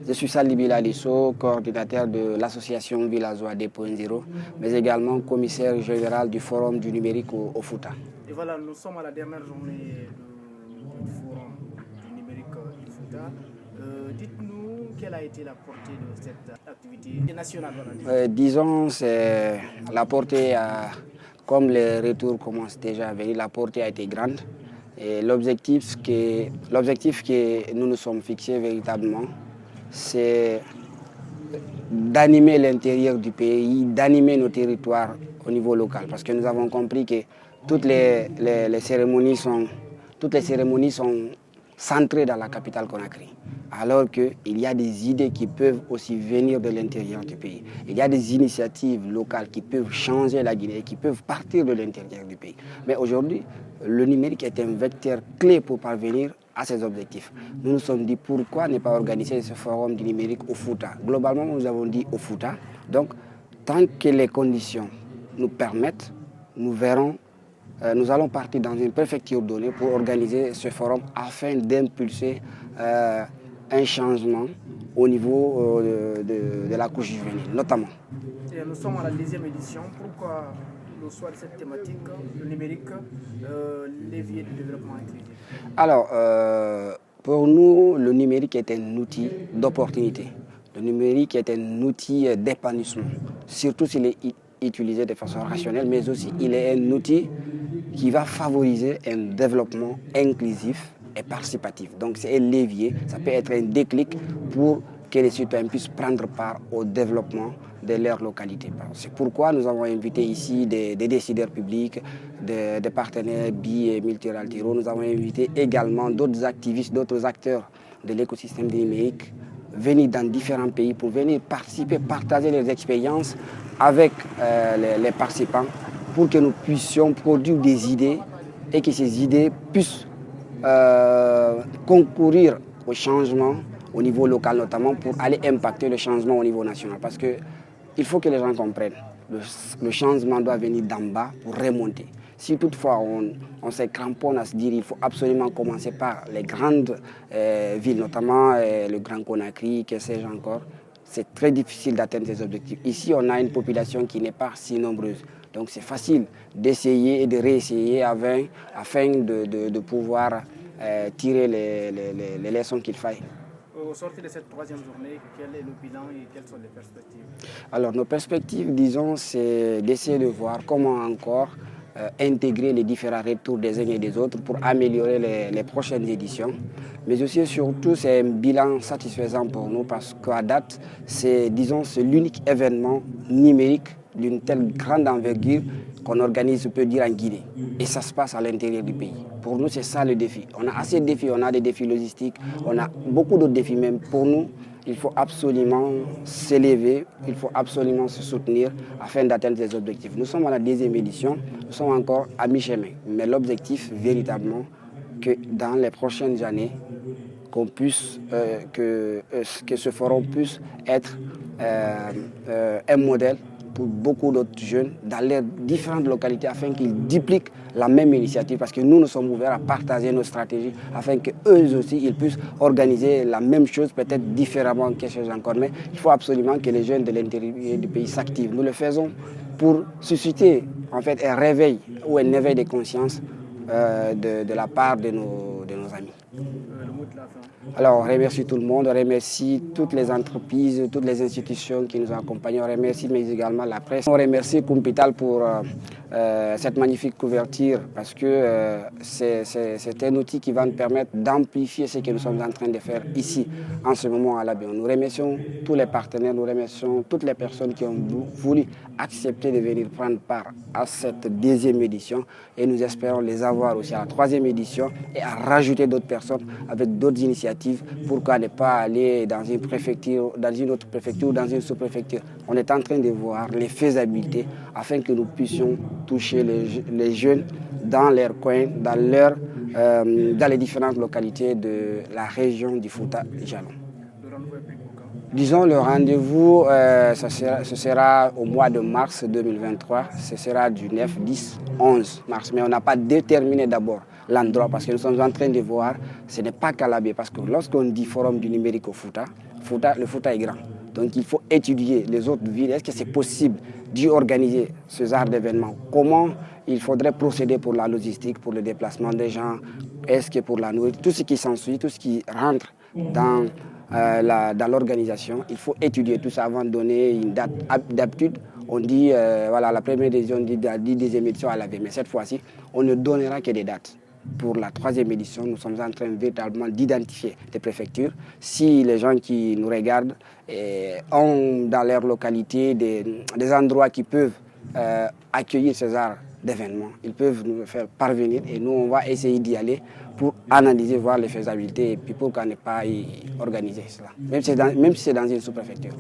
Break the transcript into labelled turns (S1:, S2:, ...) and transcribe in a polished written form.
S1: Je suis Sali Bilalisso, coordinateur de l'association Villageois 2.0, mais également commissaire général du Forum du numérique au Fouta.
S2: Et voilà, nous sommes à la dernière journée du Forum du numérique du Fouta. Dites-nous quelle a été la portée de cette activité nationale.
S1: Disons, c'est la portée, comme les retours commencent déjà à venir, la portée a été grande. Et l'objectif que nous nous sommes fixés véritablement, c'est d'animer l'intérieur du pays, d'animer nos territoires au niveau local. Parce que nous avons compris que toutes les cérémonies sont centrées dans la capitale Conakry. Alors qu'il y a des idées qui peuvent aussi venir de l'intérieur du pays. Il y a des initiatives locales qui peuvent changer la Guinée, qui peuvent partir de l'intérieur du pays. Mais aujourd'hui, le numérique est un vecteur clé pour parvenir à ces objectifs. Nous nous sommes dit pourquoi ne pas organiser ce forum du numérique au Fouta. Globalement, nous avons dit au Fouta. Donc, tant que les conditions nous permettent, nous allons partir dans une préfecture donnée pour organiser ce forum afin d'impulser un changement au niveau de la couche juvénile, notamment.
S2: Et nous sommes à la 10e édition. Pourquoi le choix de cette thématique, le numérique, levier du développement inclusif?
S1: Alors, pour nous, le numérique est un outil d'opportunité. Le numérique est un outil d'épanouissement, surtout s'il est utilisé de façon rationnelle, mais aussi il est un outil qui va favoriser un développement inclusif et participatif. Donc c'est un levier, ça peut être un déclic pour que les citoyens puissent prendre part au développement de leur localité. C'est pourquoi nous avons invité ici des décideurs publics, des partenaires bi- et multilatéraux. Nous avons invité également d'autres activistes, d'autres acteurs de l'écosystème numérique venir dans différents pays pour venir participer, partager leurs expériences avec les participants pour que nous puissions produire des idées et que ces idées puissent concourir au changement au niveau local notamment pour aller impacter le changement au niveau national. Parce qu'il faut que les gens comprennent, le changement doit venir d'en bas pour remonter. Si toutefois on se cramponne à se dire qu'il faut absolument commencer par les grandes villes, notamment le Grand Conakry, que sais-je encore, c'est très difficile d'atteindre ces objectifs. Ici, on a une population qui n'est pas si nombreuse. Donc c'est facile d'essayer et de réessayer afin de pouvoir tirer les leçons qu'il faille.
S2: Au sortir de cette 3e journée, quel est le bilan et quelles sont les perspectives?
S1: Alors nos perspectives, disons, c'est d'essayer de voir comment encore intégrer les différents retours des uns et des autres pour améliorer les prochaines éditions. Mais aussi et surtout, c'est un bilan satisfaisant pour nous parce qu'à date, c'est l'unique événement numérique d'une telle grande envergure qu'on organise, je peux dire, en Guinée. Et ça se passe à l'intérieur du pays. Pour nous, c'est ça le défi. On a assez de défis, on a des défis logistiques, on a beaucoup d'autres défis. Même pour nous, il faut absolument s'élever, il faut absolument se soutenir afin d'atteindre ces objectifs. Nous sommes à la 10e édition, nous sommes encore à mi-chemin. Mais l'objectif, véritablement, que dans les prochaines années, que ce forum puisse être un modèle pour beaucoup d'autres jeunes dans leurs différentes localités afin qu'ils dupliquent la même initiative parce que nous sommes ouverts à partager nos stratégies afin qu'eux aussi ils puissent organiser la même chose peut-être différemment, quelque chose encore. Mais il faut absolument que les jeunes de l'intérieur du pays s'activent. Nous le faisons pour susciter en fait un réveil ou un éveil de conscience de la part de nos amis. Alors, on remercie tout le monde, on remercie toutes les entreprises, toutes les institutions qui nous ont accompagnés, on remercie mais également la presse. On remercie Kumpital pour cette magnifique couverture parce que c'est un outil qui va nous permettre d'amplifier ce que nous sommes en train de faire ici, en ce moment à l'Abidjan. Nous remercions tous les partenaires, nous remercions toutes les personnes qui ont voulu accepter de venir prendre part à cette 10e édition et nous espérons les avoir aussi à la 3e édition et à rajouter d'autres personnes avec d'autres initiatives. Pourquoi ne pas aller dans une préfecture, dans une autre préfecture, dans une sous-préfecture? On est en train de voir les faisabilités afin que nous puissions toucher les jeunes dans leurs coins, dans les différentes localités de la région du Fouta-Djallon. Disons le rendez-vous, ce sera au mois de mars 2023, ce sera du 9, 10, 11 mars. Mais on n'a pas déterminé d'abord l'endroit parce que nous sommes en train de voir, ce n'est pas qu'à l'Abidjan. Parce que lorsqu'on dit forum du numérique au Fouta, il le Fouta est grand. Donc il faut étudier les autres villes. Est-ce que c'est possible d'y organiser ce genre d'événement? Comment il faudrait procéder pour la logistique, pour le déplacement des gens? Est-ce que pour la nourriture, tout ce qui s'ensuit, tout ce qui rentre dans l'organisation, il faut étudier tout ça avant de donner une date. D'habitude, on dit, voilà, la première édition, on dit deuxième édition à la veille. Mais cette fois-ci, on ne donnera que des dates. Pour la troisième édition, nous sommes en train véritablement d'identifier les préfectures. Si les gens qui nous regardent ont dans leur localité des endroits qui peuvent accueillir ce genre d'événements, ils peuvent nous faire parvenir et nous, on va essayer d'y aller pour analyser, voir les faisabilités et puis pourquoi ne pas y organiser cela, même si c'est dans une sous-préfecture.